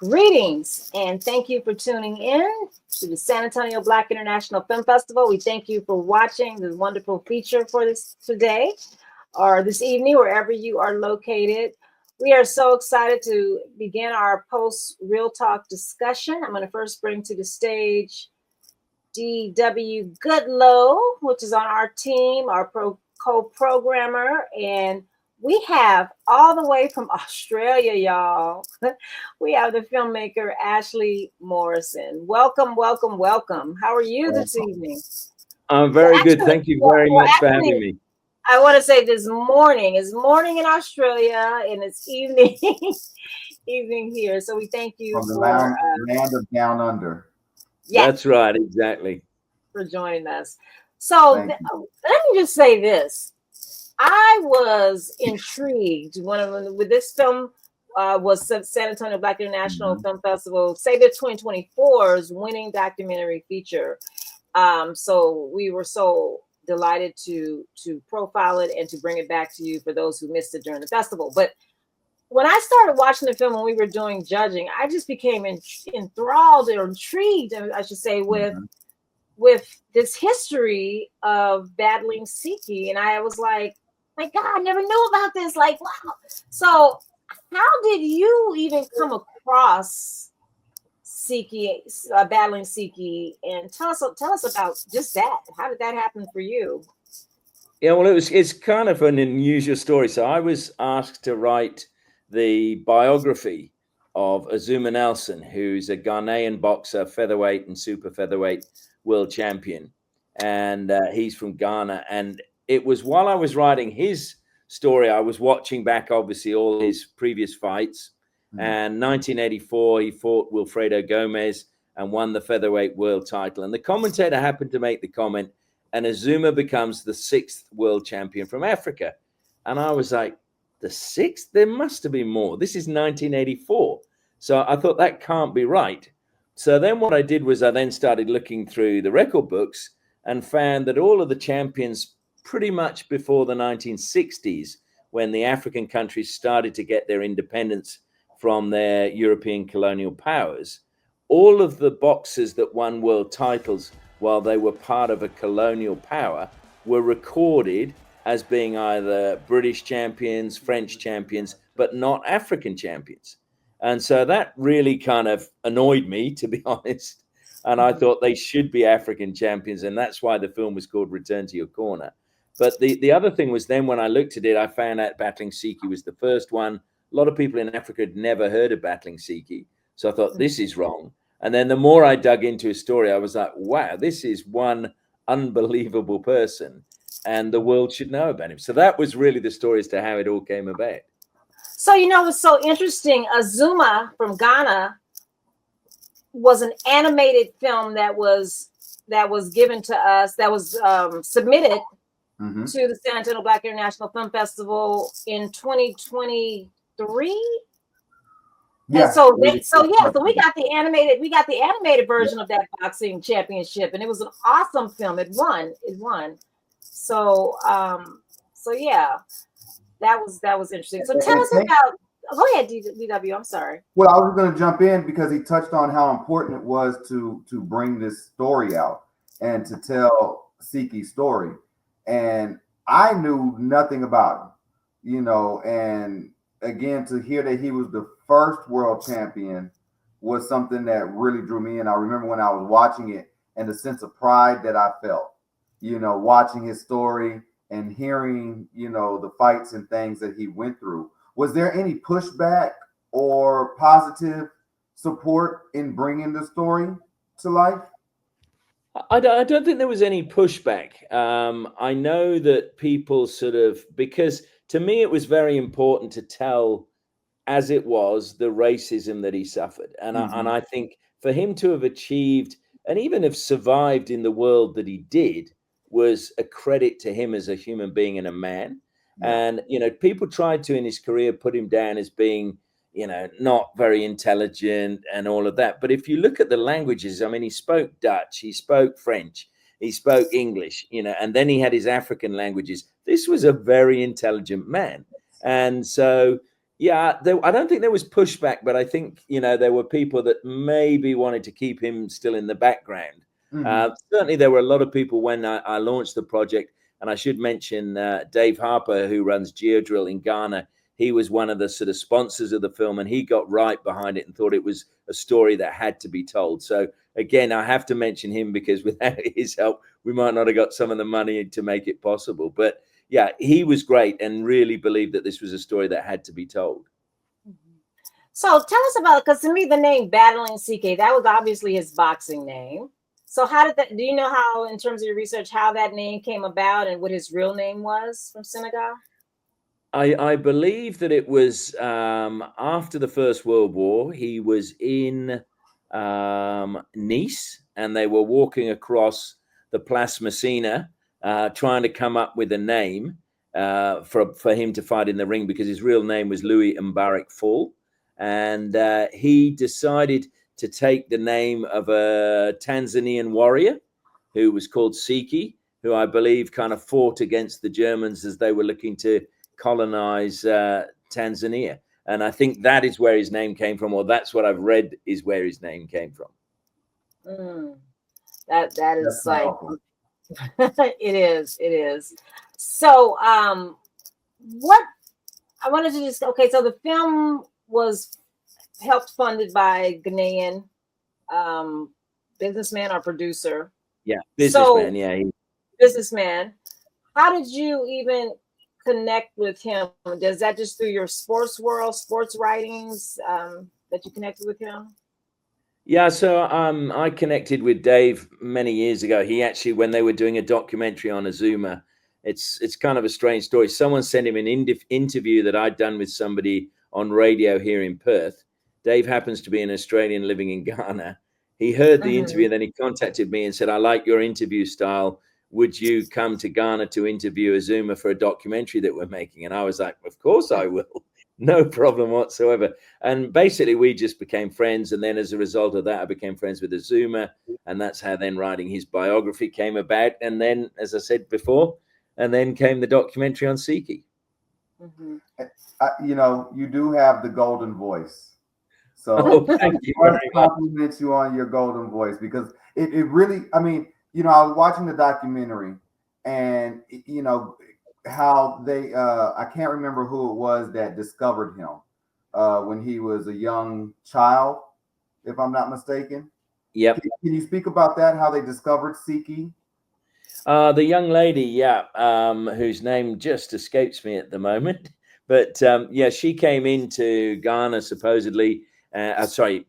Greetings and thank you for tuning in to the San Antonio Black International Film Festival. We thank you for watching this wonderful feature for this today or this evening, wherever you are located. We are so excited to begin our post Real Talk discussion. I'm going to first bring to the stage DW Goodloe, which is on our team, our co-programmer, and we have all the way from Australia, y'all. We have the filmmaker Ashley Morrison. Welcome, welcome, welcome. How are you this evening? I'm very good. Thank you very much for having me. I want to say this morning is morning in Australia and it's evening evening here. So we thank you from the land of down under. Yes, that's right, exactly. For joining us. So let me just say this. I was intrigued when this film was San Antonio Black International Film Festival, SABIFF 2024's winning documentary feature. So we were so delighted to profile it and to bring it back to you for those who missed it during the festival. But when I started watching the film when we were doing judging, I just became enthralled or intrigued, I should say, with this history of battling Siki. And I was like, my God, I never knew about this. Like, wow. So how did you even come across Siki, battling Siki? And tell us about just that. How did that happen for you? Yeah, well, it's kind of an unusual story. So I was asked to write the biography of Azuma Nelson, who's a Ghanaian boxer, featherweight and super featherweight world champion. And he's from Ghana. And it was while I was writing his story, I was watching back, obviously, all his previous fights. And 1984, he fought Wilfredo Gomez and won the featherweight world title. And the commentator happened to make the comment, and Azuma becomes the 6th world champion from Africa. And I was like, the 6th? There must have been more. This is 1984. So I thought that can't be right. So then what I did was I then started looking through the record books and found that all of the champions pretty much before the 1960s, when the African countries started to get their independence from their European colonial powers, all of the boxers that won world titles while they were part of a colonial power were recorded as being either British champions, French champions, but not African champions. And so that really kind of annoyed me, to be honest. And I thought they should be African champions. And that's why the film was called Return to Your Corner. But the other thing was then when I looked at it, I found out battling Siki was the first one. A lot of people in Africa had never heard of battling Siki. So I thought, this is wrong. And then the more I dug into his story, I was like, wow, this is one unbelievable person. And the world should know about him. So that was really the story as to how it all came about. So, what's so interesting, Azuma from Ghana was an animated film that was given to us, that was submitted to the San Antonio Black International Film Festival in 2023. Yeah. And so we got the animated version of that boxing championship, and it was an awesome film. It won. So yeah, that was interesting. So tell us about. Go ahead, DW. I'm sorry. Well, I was going to jump in because he touched on how important it was to bring this story out and to tell Siki's story. And I knew nothing about him, and again, to hear that he was the first world champion was something that really drew me in. I remember when I was watching it and the sense of pride that I felt, watching his story and hearing, the fights and things that he went through. Was there any pushback or positive support in bringing the story to life? I don't think there was any pushback. I know that people because to me, it was very important to tell as it was the racism that he suffered. And I think for him to have achieved and even have survived in the world that he did was a credit to him as a human being and a man. Yeah. And, people tried to, in his career, put him down as being, not very intelligent and all of that. But if you look at the languages, I mean, he spoke Dutch, he spoke French, he spoke English, and then he had his African languages. This was a very intelligent man. And so Yeah, I don't think there was pushback, but I think, there were people that maybe wanted to keep him still in the background. Certainly, there were a lot of people when I launched the project, and I should mention Dave Harper, who runs Geodrill in Ghana. He was one of the sort of sponsors of the film, and he got right behind it and thought it was a story that had to be told. So again, I have to mention him because without his help, we might not have got some of the money to make it possible. But yeah, he was great and really believed that this was a story that had to be told. So tell us about, because to me, the name Battling Siki, that was obviously his boxing name. So how did that, do you know how, in terms of your research, how that name came about and what his real name was from Senegal? I believe that it was after the First World War. He was in Nice, and they were walking across the Place Messina, trying to come up with a name for him to fight in the ring, because his real name was Louis Mbarak Fall, and he decided to take the name of a Tanzanian warrior who was called Siki, who I believe kind of fought against the Germans as they were looking to colonize Tanzania. And I think that is where his name came from, or that's what I've read is where his name came from. That is like it is. So what I wanted to just, okay, so the film was helped funded by Ghanaian businessman or producer. Yeah, businessman. Businessman. How did you even connect with him? Does that just through your sports world, sports writings, that you connected with him? Yeah, so I connected with Dave many years ago. He actually, when they were doing a documentary on Azuma, it's kind of a strange story. Someone sent him an interview that I'd done with somebody on radio here in Perth. Dave happens to be an Australian living in Ghana. He heard the interview, and then he contacted me and said, "I like your interview style. Would you come to Ghana to interview Azuma for a documentary that we're making?" And I was like, "Of course I will. No problem whatsoever." And basically, we just became friends. And then as a result of that, I became friends with Azuma. And that's how then writing his biography came about. And then, as I said before, and then came the documentary on Siki. You do have the golden voice. So thank you I very much. compliment you on your golden voice, because it really, I mean, I was watching the documentary, and how they I can't remember who it was that discovered him when he was a young child, if I'm not mistaken. Yep. Can you speak about that, how they discovered Siki? The young lady, whose name just escapes me at the moment. But she came into Ghana, supposedly,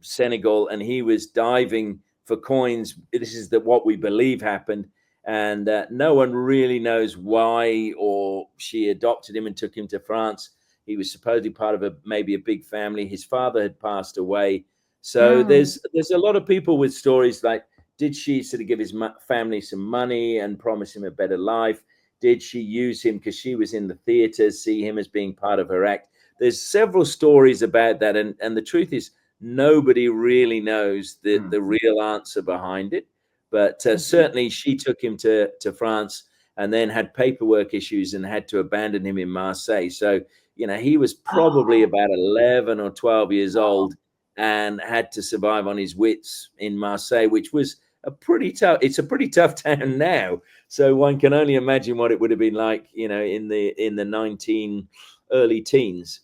Senegal, and he was diving for coins. This is what we believe happened. And no one really knows why, or she adopted him and took him to France. He was supposedly part of maybe a big family. His father had passed away. So there's a lot of people with stories like, did she sort of give his family some money and promise him a better life? Did she use him because she was in the theater, see him as being part of her act? There's several stories about that. And the truth is, nobody really knows the real answer behind it. But certainly she took him to France and then had paperwork issues and had to abandon him in Marseille. So, he was probably about 11 or 12 years old and had to survive on his wits in Marseille, which was it's a pretty tough town now. So one can only imagine what it would have been like, in the early teens.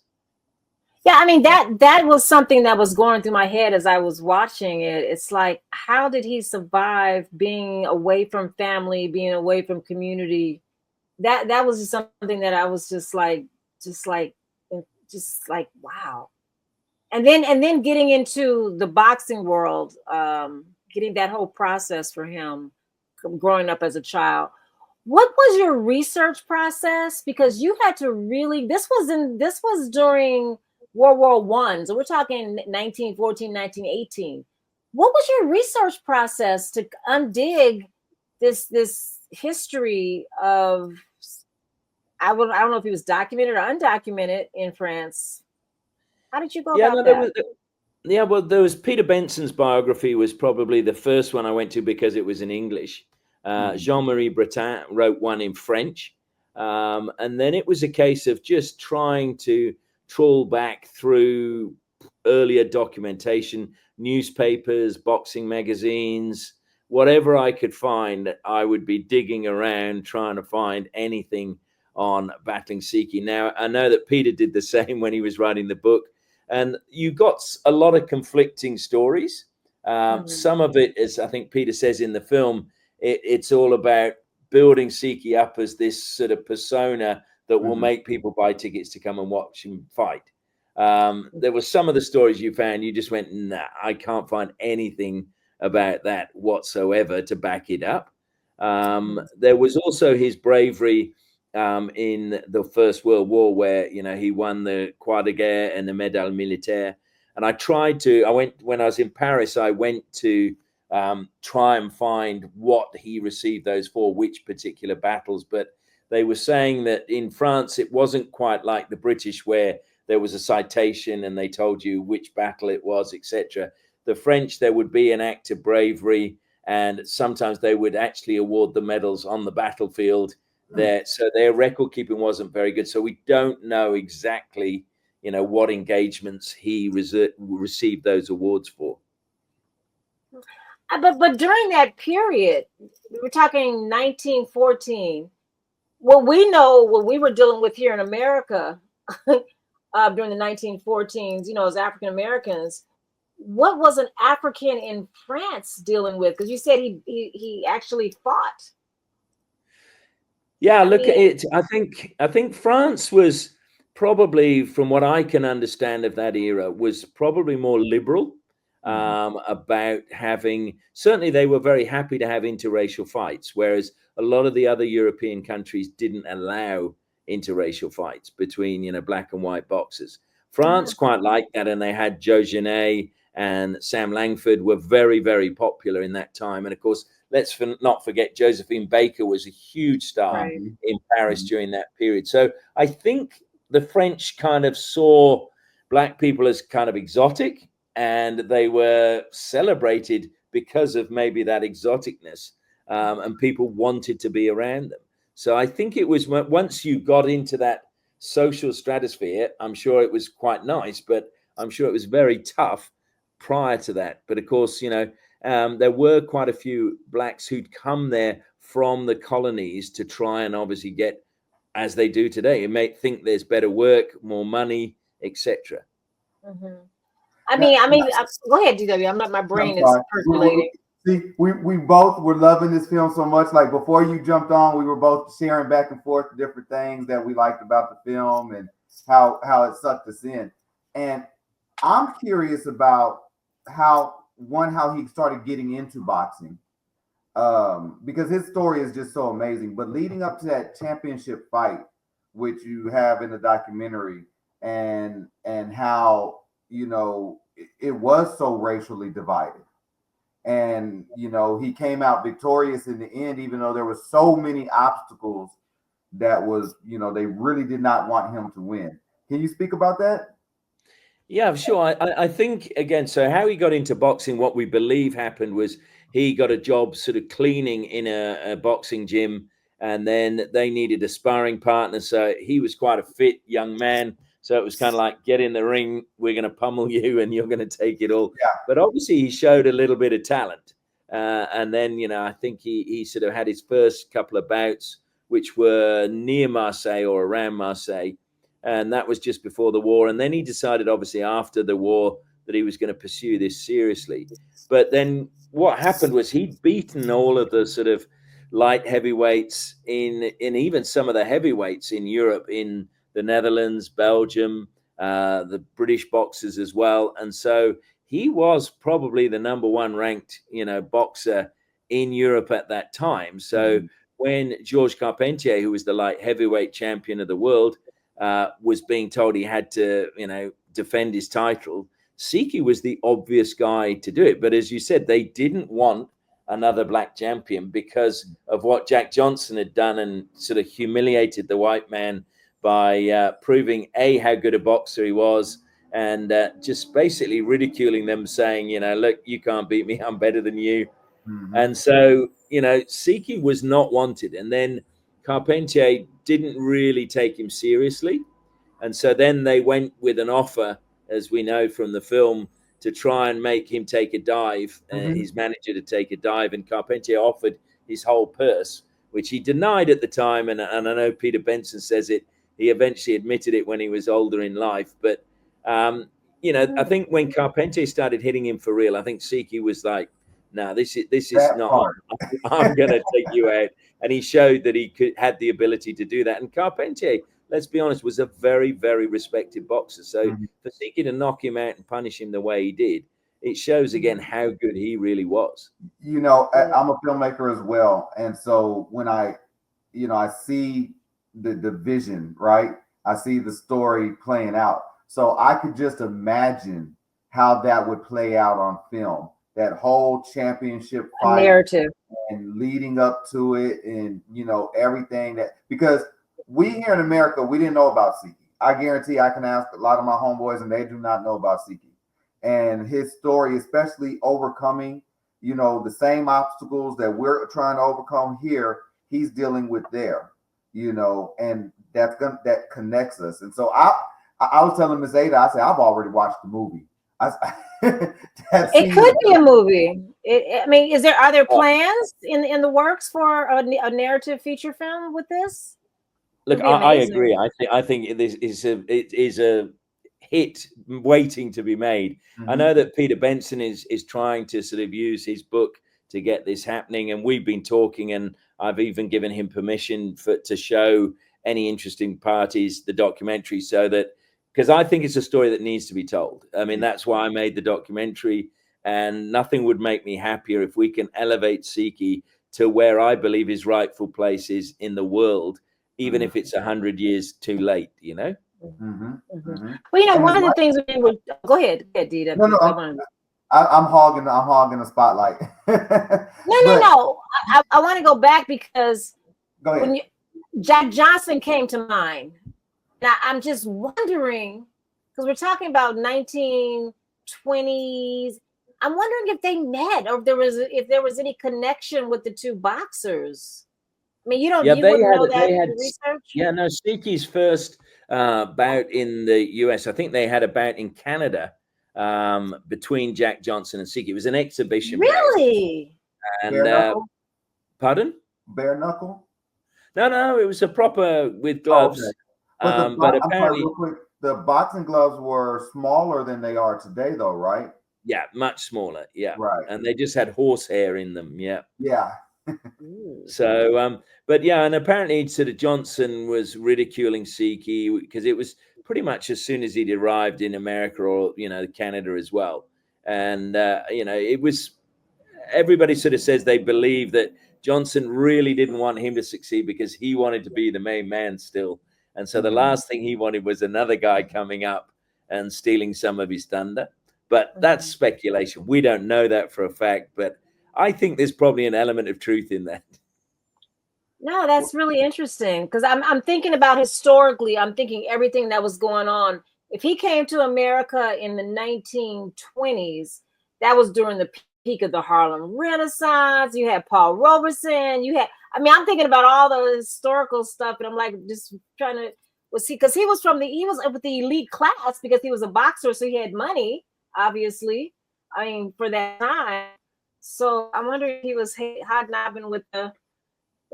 Yeah, I mean, that was something that was going through my head as I was watching it. It's like, how did he survive being away from family, being away from community? That was just something that I was just like, wow. And then getting into the boxing world, getting that whole process for him growing up as a child. What was your research process? Because you had to really, this was during World War I. So we're talking 1914, 1918. What was your research process to undig this history of, I don't know if it was documented or undocumented in France? How did you go about that? Well, there was Peter Benson's biography was probably the first one I went to because it was in English. Jean-Marie Breton wrote one in French. And then it was a case of just trying to trawl back through earlier documentation, newspapers, boxing magazines, whatever I could find. I would be digging around trying to find anything on battling Siki. Now, I know that Peter did the same when he was writing the book, and you got a lot of conflicting stories. Some of it, as I think Peter says in the film, it's all about building Siki up as this sort of persona that will make people buy tickets to come and watch him fight. There were some of the stories you found, you just went, nah, I can't find anything about that whatsoever to back it up. There was also his bravery in the First World War, where, you know, he won the Croix de Guerre and the Médaille Militaire. And when I was in Paris, I went to try and find what he received those for, which particular battles. But they were saying that in France, it wasn't quite like the British, where there was a citation and they told you which battle it was, etc. The French, there would be an act of bravery, and sometimes they would actually award the medals on the battlefield there. So their record keeping wasn't very good. So we don't know exactly, you know, what engagements he received those awards for. But during that period, we're talking 1914. Well, we know what we were dealing with here in America during the 1914s, you know, as African Americans. What was an African in France dealing with? Because you said he actually fought. Yeah, look at it. I think France was probably, from what I can understand of that era, was probably more liberal about having. Certainly, they were very happy to have interracial fights, whereas a lot of the other European countries didn't allow interracial fights between, you know, black and white boxers. France quite liked that, and they had Joe Genet and Sam Langford were very, very popular in that time. And of course, let's not forget Josephine Baker was a huge star in Paris during that period. So I think the French kind of saw black people as kind of exotic, and they were celebrated because of maybe that exoticness, and people wanted to be around them. So I think it was, once you got into that social stratosphere, I'm sure it was quite nice, but I'm sure it was very tough prior to that. But of course, you know, there were quite a few blacks who'd come there from the colonies to try and obviously get, as they do today, you may think there's better work, more money, etc. I mean, go ahead, DW. My brain is percolating. See, we both were loving this film so much. Like, before you jumped on, we were both sharing back and forth different things that we liked about the film and how it sucked us in. And I'm curious about how he started getting into boxing, because his story is just so amazing. But leading up to that championship fight, which you have in the documentary, and how, you know, it was so racially divided. And, you know, he came out victorious in the end, even though there were so many obstacles that was, you know, they really did not want him to win. Can you speak about that? Yeah, sure. I think, again, so how he got into boxing, what we believe happened was he got a job sort of cleaning in a boxing gym, and then they needed a sparring partner. So he was quite a fit young man. So it was kind of like, get in the ring, we're going to pummel you and you're going to take it all. Yeah. But obviously he showed a little bit of talent. And then, you know, I think he sort of had his first couple of bouts, which were near Marseille or around Marseille. And that was just before the war. And then he decided, obviously, after the war, that he was going to pursue this seriously. But then what happened was he'd beaten all of the sort of light heavyweights in even some of the heavyweights in Europe, in the Netherlands, Belgium, the British boxers as well. And so he was probably the number one ranked, you know, boxer in Europe at that time. So when Georges Carpentier, who was the light heavyweight champion of the world, was being told he had to, you know, defend his title, Siki was the obvious guy to do it. But as you said, they didn't want another black champion because of what Jack Johnson had done and sort of humiliated the white man by proving how good a boxer he was, and just basically ridiculing them, saying, you know, look, you can't beat me, I'm better than you. And so, you know, Siki was not wanted. And then Carpentier didn't really take him seriously. And so then they went with an offer, as we know from the film, to try and make him take a dive, his manager to take a dive, and Carpentier offered his whole purse, which he denied at the time. And I know Peter Benson says it. He eventually admitted it when he was older in life. But, you know, I think when Carpentier started hitting him for real, I think Siki was like, no, this is not on. I'm going to take you out. And he showed that he had the ability to do that. And Carpentier, let's be honest, was a very, very respected boxer. So for Siki to knock him out and punish him the way he did, it shows again how good he really was. You know, I'm a filmmaker as well. And so when I see the vision, right? I see the story playing out. So I could just imagine how that would play out on film. That whole championship fight narrative and leading up to it, and you know, everything that, because we here in America, we didn't know about Siki. I guarantee I can ask a lot of my homeboys and they do not know about Siki. And his story, especially overcoming, you know, the same obstacles that we're trying to overcome here, he's dealing with there, you know, and that connects us. And so I was telling Miss Ada, I said, I've already watched the movie. It could be a movie. I mean, are there plans in the works for a narrative feature film with this? Look, I agree. I think it is a hit waiting to be made. I know that Peter Benson is trying to sort of use his book to get this happening, and we've been talking, and I've even given him permission to show any interesting parties the documentary, so that, because I think it's a story that needs to be told. I mean, that's why I made the documentary, and nothing would make me happier if we can elevate Siki to where I believe his rightful place is in the world, even if it's 100 years too late, you know? Well, you know, one of the things we would go ahead, DW. No, I'm hogging the spotlight. No. I want to go back because when Jack Johnson came to mind. Now, I'm just wondering, because we're talking about 1920s, I'm wondering if they met or if there was any connection with the two boxers. I mean, you wouldn't know that in research? Yeah, no, Siki's first bout in the US, I think they had a bout in Canada between Jack Johnson and Siki. It was an exhibition. Really? And pardon? Bare knuckle? No, it was a proper with gloves. Okay. But apparently, real quick, the boxing gloves were smaller than they are today, though, right? Yeah, much smaller. Yeah, right. And they just had horsehair in them. Yeah. Yeah. So, but yeah, and apparently, sort of Johnson was ridiculing Siki because it was pretty much as soon as he'd arrived in America or Canada as well, and it was, everybody sort of says they believe that Johnson really didn't want him to succeed because he wanted to be the main man still. And so the last thing he wanted was another guy coming up and stealing some of his thunder. But that's speculation. We don't know that for a fact, but I think there's probably an element of truth in that. No, that's really interesting because I'm thinking about historically, I'm thinking everything that was going on. If he came to America in the 1920s, that was during the peak of the Harlem Renaissance. You had Paul Robeson. I'm thinking about all the historical stuff, and I'm like just trying to because he was with the elite class because he was a boxer, so he had money, obviously. I mean, for that time. So I'm wondering if he was hobnobbing with the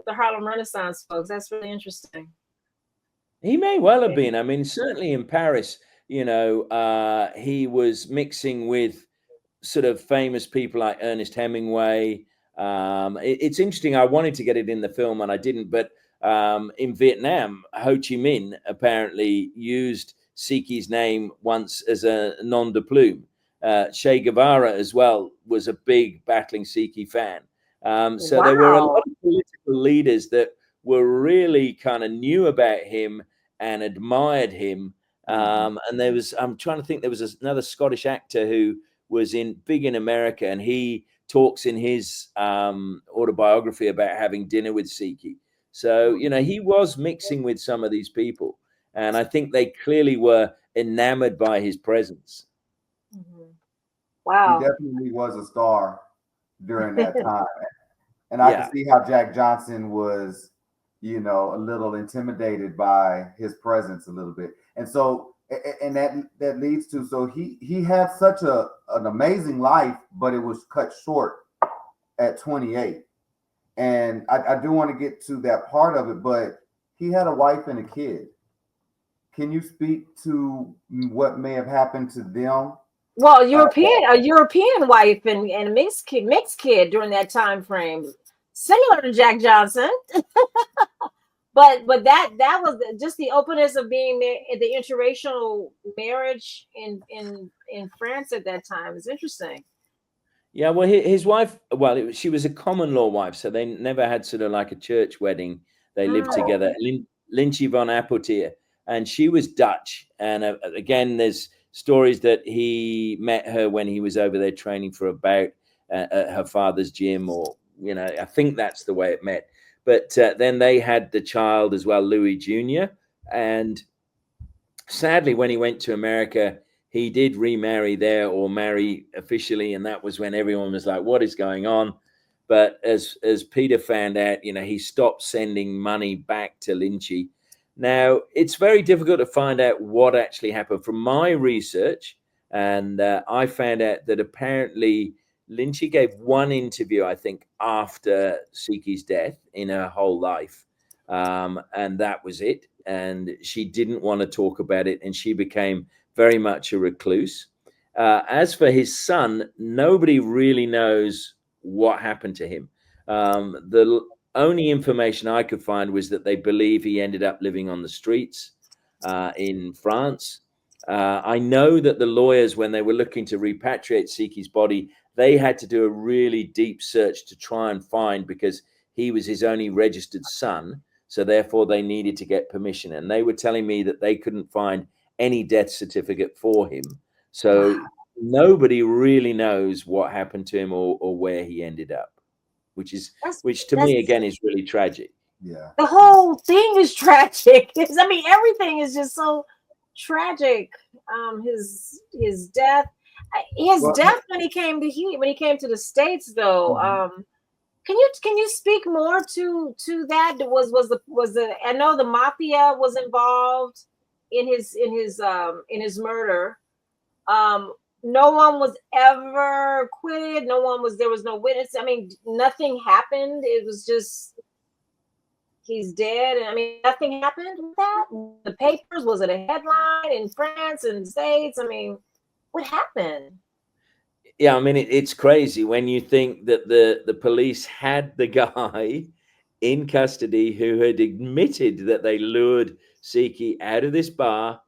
Harlem Renaissance folks. That's really interesting. He may well have been. I mean, certainly in Paris, he was mixing with sort of famous people like Ernest Hemingway. It's interesting. I wanted to get it in the film and I didn't, but in Vietnam, Ho Chi Minh apparently used Siki's name once as a nom de plume. Che Guevara as well was a big battling Siki fan. So there were a lot of political leaders that were really kind of knew about him and admired him. And I'm trying to think, there was another Scottish actor who was big in America, and he talks in his autobiography about having dinner with Siki. So, he was mixing with some of these people, and I think they clearly were enamored by his presence. Wow. He definitely was a star during that time. And I can see how Jack Johnson was you know, a little intimidated by his presence a little bit. And so, and that leads to, so he had such an amazing life, but it was cut short at 28. And I do want to get to that part of it, but he had a wife and a kid. Can you speak to what may have happened to them? Well, a European wife and a mixed kid during that time frame, similar to Jack Johnson. But that was just the openness of being the interracial marriage in France at that time is interesting. Yeah, well, his wife, well, she was a common law wife, so they never had sort of like a church wedding. They lived together. Lynchy von Appotier, and she was Dutch. And again, there's stories that he met her when he was over there training for a bout at her father's gym, or, you know, I think that's the way it met. But then they had the child as well, Louis Jr. And sadly, when he went to America, he did remarry there, or marry officially, and that was when everyone was like, "What is going on?" But as Peter found out, you know, he stopped sending money back to Lynchy. Now, it's very difficult to find out what actually happened. From my research, and I found out that apparently Lynchy gave one interview, I think, after Siki's death in her whole life, and that was it. And she didn't want to talk about it, and she became very much a recluse. As for his son, nobody really knows what happened to him. The only information I could find was that they believe he ended up living on the streets in France. I know that the lawyers, when they were looking to repatriate Siki's body, they had to do a really deep search to try and find, because he was his only registered son. So therefore, they needed to get permission. And they were telling me that they couldn't find any death certificate for him. So nobody really knows what happened to him, or where he ended up, which to me, again, is really tragic. Yeah. The whole thing is tragic. I mean, everything is just so tragic. His death, when he came to the States, though. Mm-hmm. Can you speak more to that? Was the I know the mafia was involved in his murder. No one was ever acquitted. There was no witness. I mean, nothing happened. It was just he's dead. And I mean, nothing happened with that. The papers, was it a headline in France and States? I mean, what happened? Yeah, I mean, it's crazy when you think that the police had the guy in custody who had admitted that they lured Siki out of this bar,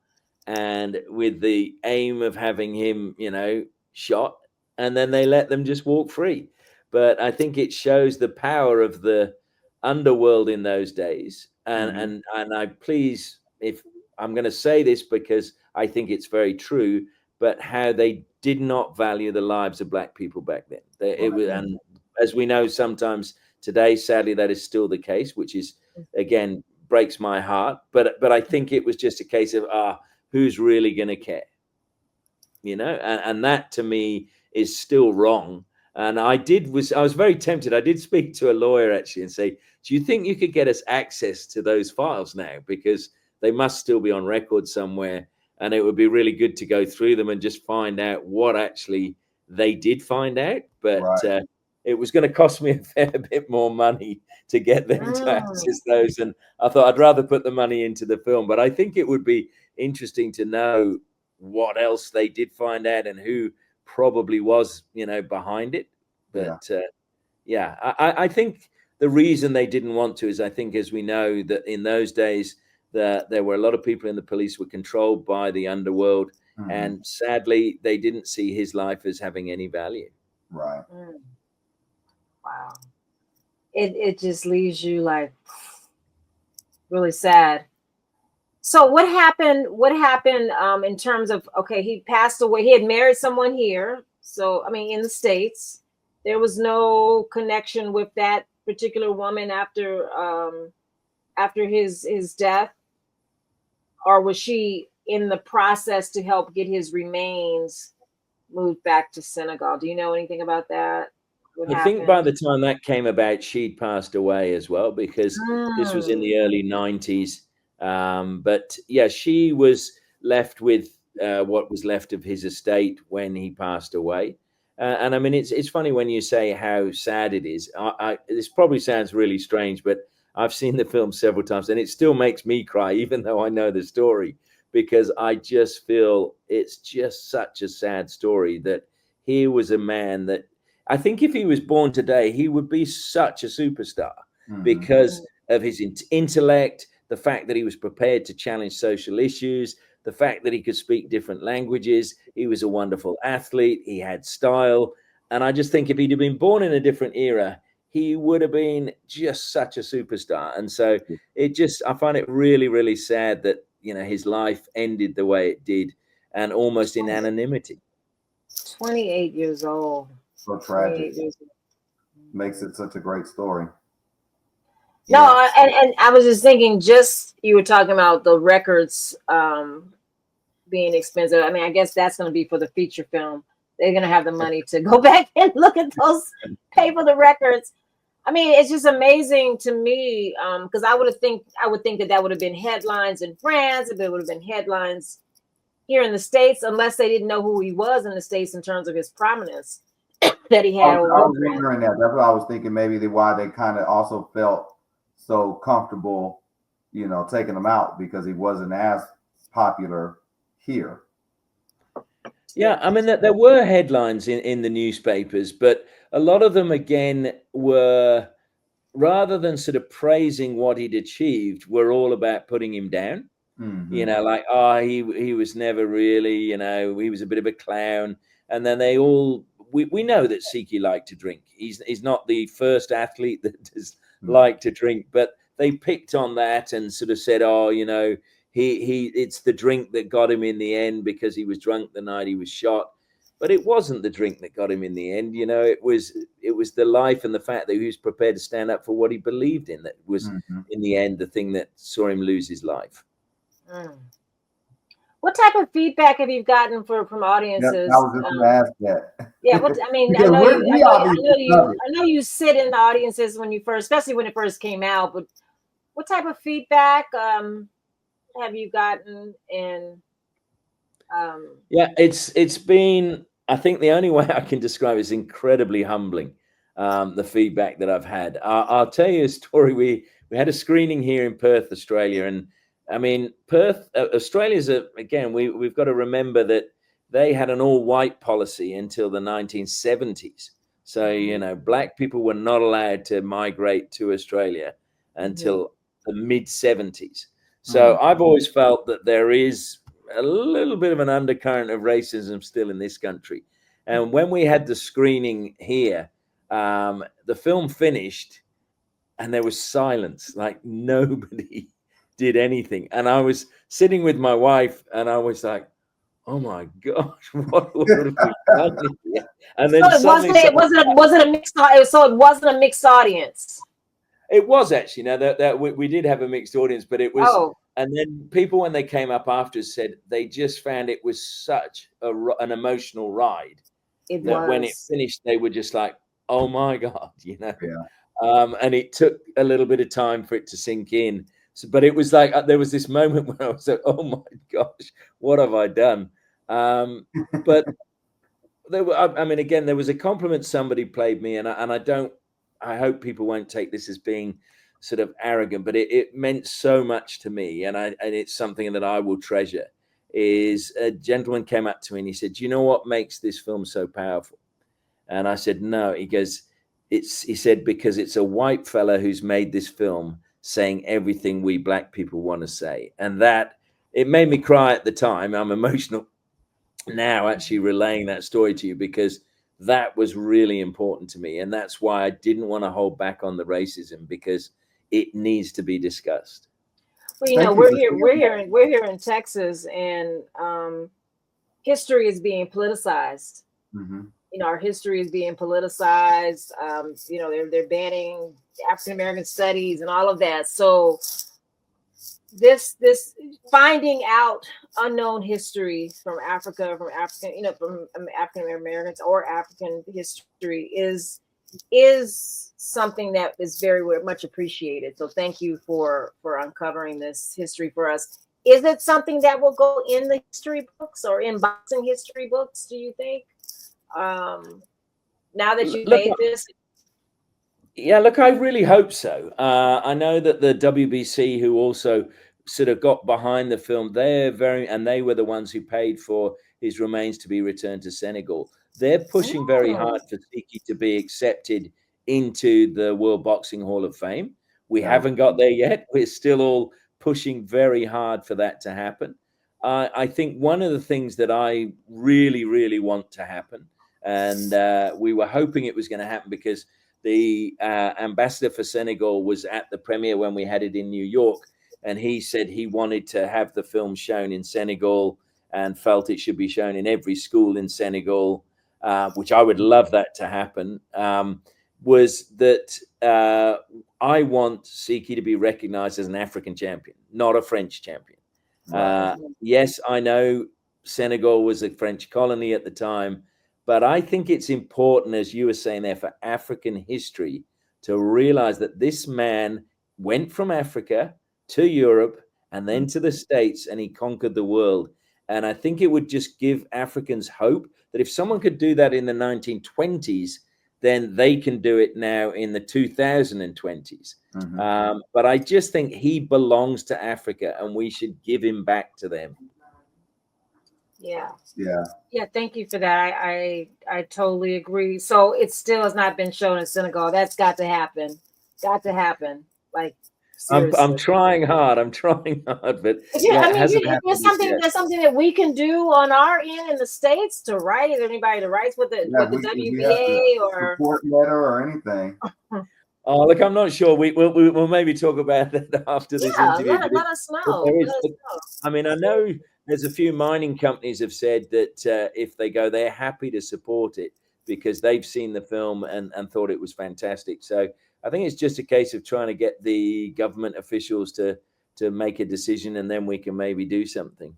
and with the aim of having him, you know, shot, and then they let them just walk free. But I think it shows the power of the underworld in those days. And I please, if I'm going to say this because I think it's very true, but how they did not value the lives of Black people back then. It was, and as we know, sometimes today, sadly, that is still the case, which is, again, breaks my heart. But I think it was just a case of, who's really going to care? You know, and that to me is still wrong. And I was very tempted. I did speak to a lawyer actually and say, do you think you could get us access to those files now? Because they must still be on record somewhere. And it would be really good to go through them and just find out what actually they did find out. But it was going to cost me a fair bit more money to get them to access those. And I thought I'd rather put the money into the film. But I think it would be interesting to know what else they did find out and who probably was, you know, behind it. But I think the reason they didn't want to is, I think, as we know, that in those days, that there were a lot of people in the police were controlled by the underworld, and sadly, they didn't see his life as having any value. Right. Wow. It just leaves you like really sad. So what happened in terms of, okay, he passed away. He had married someone here. So, I mean, in the States, there was no connection with that particular woman after his death, or was she in the process to help get his remains moved back to Senegal? Do you know anything about that? what I think by happened? the time that came about, she'd passed away as well, because this was in Mm. the early 90s. But yeah, she was left with what was left of his estate when he passed away. And I mean, it's funny when you say how sad it is. This probably sounds really strange, but I've seen the film several times, and it still makes me cry, even though I know the story, because I just feel it's just such a sad story that here was a man that I think if he was born today, he would be such a superstar Mhm. because of his intellect, the fact that he was prepared to challenge social issues, the fact that he could speak different languages. He was a wonderful athlete. He had style. And I just think if he'd have been born in a different era, he would have been just such a superstar. And so I find it really, really sad that, his life ended the way it did, and almost in anonymity. 28 years old. So 28 tragic. years old. Makes it such a great story. No, Yeah. and I was just thinking, you were talking about the records being expensive. I mean, I guess that's going to be for the feature film. They're going to have the money to go back and look at those, pay for the records. I mean, it's just amazing to me because I would think that would have been headlines in France, if it would have been headlines here in the States, unless they didn't know who he was in the States in terms of his prominence that he I had over was there. wondering that. That's what I was thinking. Maybe why they kind of also felt so comfortable, taking him out, because he wasn't as popular here. Yeah, I mean, there were headlines in the newspapers, but a lot of them, again, were, rather than sort of praising what he'd achieved, were all about putting him down. Mm-hmm. Like, he was never really, he was a bit of a clown. And then we know that Siki liked to drink. He's not the first athlete that does like to drink, but they picked on that and sort of said, it's the drink that got him in the end, because he was drunk the night he was shot. But it wasn't the drink that got him in the end. It was the life and the fact that he was prepared to stand up for what he believed in that was, in the end, the thing that saw him lose his life. Mm. What type of feedback have you gotten from audiences? Yep, I was just going to ask that. Yeah, I mean, I know you sit in the audiences especially when it first came out. But what type of feedback have you gotten? And yeah, it's been. I think the only way I can describe it is incredibly humbling. The feedback that I've had. I'll tell you a story. We had a screening here in Perth, Australia, and I mean, Perth, Australia's again. We've got to remember that they had an all-white policy until the 1970s. So black people were not allowed to migrate to Australia until the mid-70s. So I've always felt that there is a little bit of an undercurrent of racism still in this country. And when we had the screening here, the film finished and there was silence, like nobody did anything. And I was sitting with my wife and I was like, oh my gosh, what have we done here? And then so it wasn't a mixed audience. So it wasn't a mixed audience. It was actually. Now that we did have a mixed audience, but it was. Oh. And then people, when they came up after, said they just found it was such an emotional ride when it finished, they were just like, "Oh my God," Yeah. And it took a little bit of time for it to sink in. So, but it was like there was this moment when I was like, "Oh my gosh, what have I done?" But I mean, again, there was a compliment somebody played me, and I hope people won't take this as being sort of arrogant, but it meant so much to me, and it's something that I will treasure. Is a gentleman came up to me and he said, "Do you know what makes this film so powerful?" And I said, "No." He goes, he said, "Because it's a white fella who's made this film saying everything we black people want to say." And that, it made me cry at the time. I'm emotional now actually relaying that story to you, because that was really important to me. And that's why I didn't want to hold back on the racism, because it needs to be discussed. Well, we're here in Texas, and history is being politicized. Our history is being politicized. They're banning African American studies and all of that. So this finding out unknown history from African Americans or African history is is something that is very much appreciated. So thank you for uncovering this history for us. Is it something that will go in the history books or in boxing history books, do you think? Now that you made this? Yeah, look, I really hope so. I know that the WBC, who also sort of got behind the film, they were the ones who paid for his remains to be returned to Senegal. They're pushing very hard for Siki to be accepted into the World Boxing Hall of Fame. We haven't got there yet. We're still all pushing very hard for that to happen. I think one of the things that I really, really want to happen, and we were hoping it was going to happen because the ambassador for Senegal was at the premiere when we had it in New York, and he said he wanted to have the film shown in Senegal and felt it should be shown in every school in Senegal, which I would love that to happen, was that I want Siki to be recognized as an African champion, not a French champion. Yes, I know Senegal was a French colony at the time, but I think it's important, as you were saying there, for African history to realize that this man went from Africa to Europe and then to the States, and he conquered the world. And I think it would just give Africans hope that if someone could do that in the 1920s, then they can do it now in the 2020s. But I just think he belongs to Africa, and we should give him back to them. Yeah. Thank you for that. I totally agree. So it still has not been shown in Senegal. That's got to happen. Like, I'm trying hard. But there's something that we can do on our end in the States to write. Is there anybody to write with the WBA or support letter or anything? Oh, look, I'm not sure. We'll maybe talk about that after this interview. Let us know. I mean, I know there's a few mining companies have said that if they go, they're happy to support it because they've seen the film and thought it was fantastic. So I think it's just a case of trying to get the government officials to make a decision, and then we can maybe do something.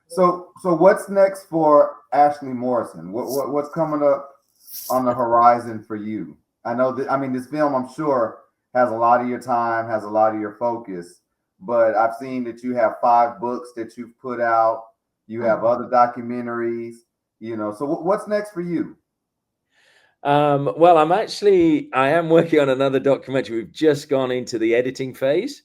So what's next for Ashley Morrison? What's coming up on the horizon for you? I know that, I mean, this film, I'm sure, has a lot of your time, has a lot of your focus, but I've seen that you have 5 books that you've put out. You have other documentaries, so what's next for you? Well, I am working on another documentary. We've just gone into the editing phase.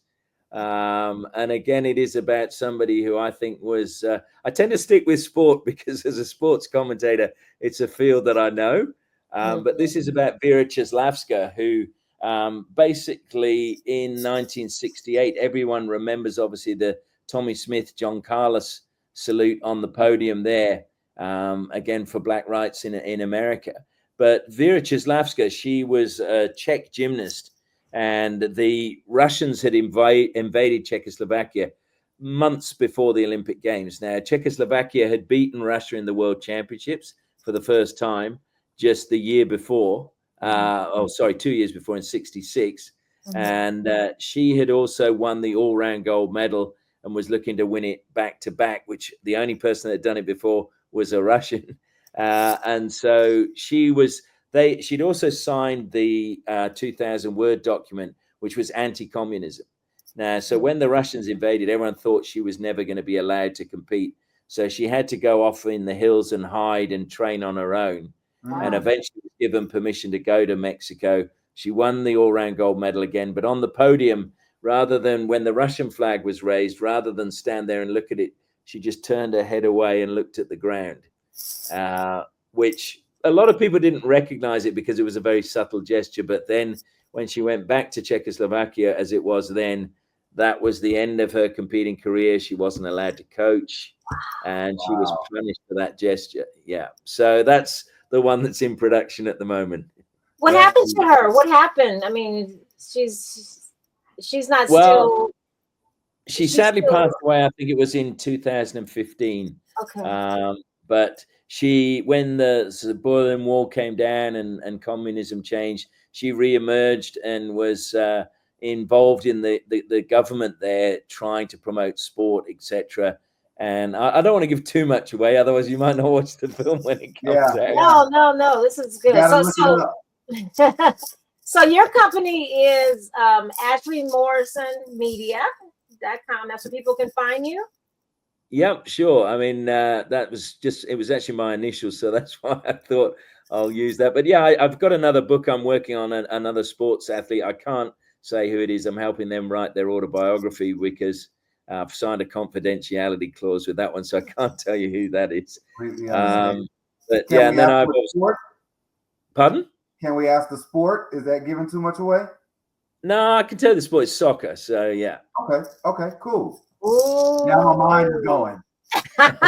And again, it is about somebody who I think was, I tend to stick with sport because as a sports commentator, it's a field that I know. But this is about Vera Czeslavska, who basically in 1968, everyone remembers obviously the Tommy Smith, John Carlos salute on the podium there, again for black rights in America. But Vera Czeslavska, she was a Czech gymnast, and the Russians had invaded Czechoslovakia months before the Olympic Games. Now, Czechoslovakia had beaten Russia in the World Championships for the first time just the year before. 2 years before in 66. And she had also won the all-round gold medal and was looking to win it back-to-back, which the only person that had done it before was a Russian. And so she'd also signed the 2000 Word document, which was anti-communism. Now, so when the Russians invaded, everyone thought she was never going to be allowed to compete. So she had to go off in the hills and hide and train on her own. And eventually was given permission to go to Mexico. She won the all-round gold medal again, but on the podium, rather than when the Russian flag was raised, rather than stand there and look at it, she just turned her head away and looked at the ground, which a lot of people didn't recognize it because it was a very subtle gesture. But then when she went back to Czechoslovakia, as it was then, that was the end of her competing career. She wasn't allowed to coach, and she was punished for that gesture. Yeah. So that's the one that's in production at the moment. What happened to her? What happened? I mean, she's not still. She sadly passed away. I think it was in 2015. Okay. But when the Berlin Wall came down and communism changed, she reemerged and was involved in the government there, trying to promote sport, etc. And I don't want to give too much away, otherwise you might not watch the film when it comes out. No, this is good. So your company is Ashley Morrison Media.com. That's where people can find you. Yep, sure. I mean, that was just, it was actually my initials, so that's why I thought I'll use that. But yeah, I've got another book I'm working on, another sports athlete. I can't say who it is. I'm helping them write their autobiography because I've signed a confidentiality clause with that one, so I can't tell you who that is. But yeah, and then I've also, pardon? Can we ask the sport? Is that giving too much away? No, I can tell the sport is soccer. So yeah. Okay, cool. Ooh. Now my mind is going. Start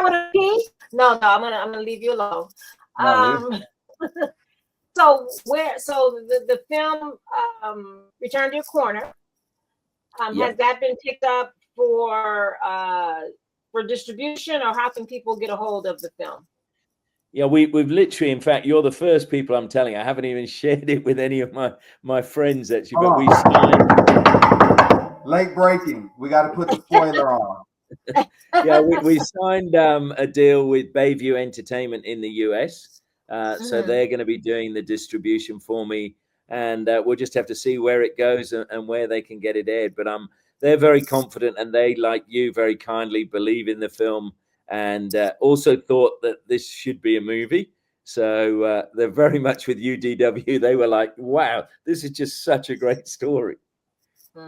with a P? No, I'm gonna leave you alone. So the film Return to Your Corner has that been picked up for distribution, or how can people get a hold of the film? Yeah, we've literally, in fact, you're the first people I'm telling. I haven't even shared it with any of my friends actually, but we signed. Late breaking. We got to put the spoiler on. Yeah, we signed a deal with Babineaux Entertainment in the US, so they're going to be doing the distribution for me, and we'll just have to see where it goes and where they can get it aired. But they're very confident, and they, like you, very kindly believe in the film. And also thought that this should be a movie. So they're very much with you, DW. They were like, wow, this is just such a great story.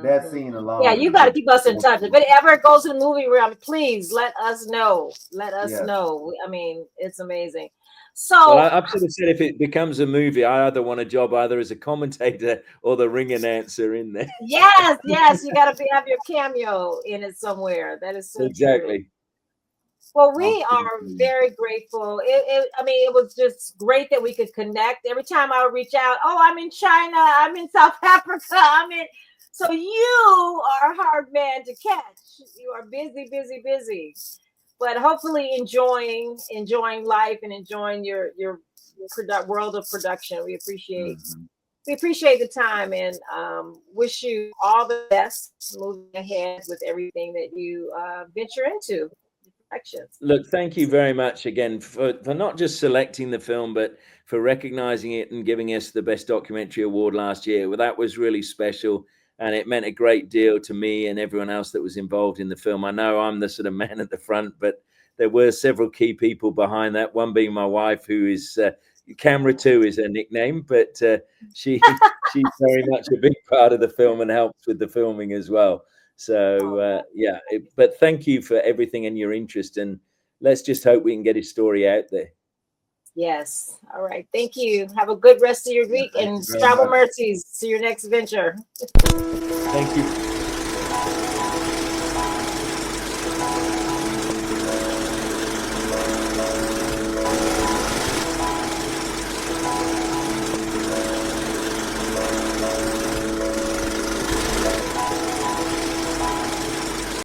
That scene alone. Yeah, you got to keep us in touch. If it ever goes to the movie realm, please let us know. Let us know. I mean, it's amazing. So I've sort of said, if it becomes a movie, I either want a job either as a commentator or the ring announcer in there. Yes, you got to have your cameo in it somewhere. That is so exactly. True. Well, we are very grateful. It was just great that we could connect. Every time I would reach out, I'm in China, I'm in South Africa, so you are a hard man to catch. You are busy, but hopefully enjoying life and enjoying your world of production. We appreciate the time, and wish you all the best moving ahead with everything that you venture into. Look, thank you very much again for not just selecting the film, but for recognizing it and giving us the Best Documentary Award last year. Well, that was really special, and it meant a great deal to me and everyone else that was involved in the film. I know I'm the sort of man at the front, but there were several key people behind that, one being my wife, who is Camera 2 is her nickname, but she's very much a big part of the film and helps with the filming as well. So but thank you for everything and your interest, and let's just hope we can get his story out there. Yes. All right. Thank you. Have a good rest of your week, and travel mercies to your next venture. Thank you.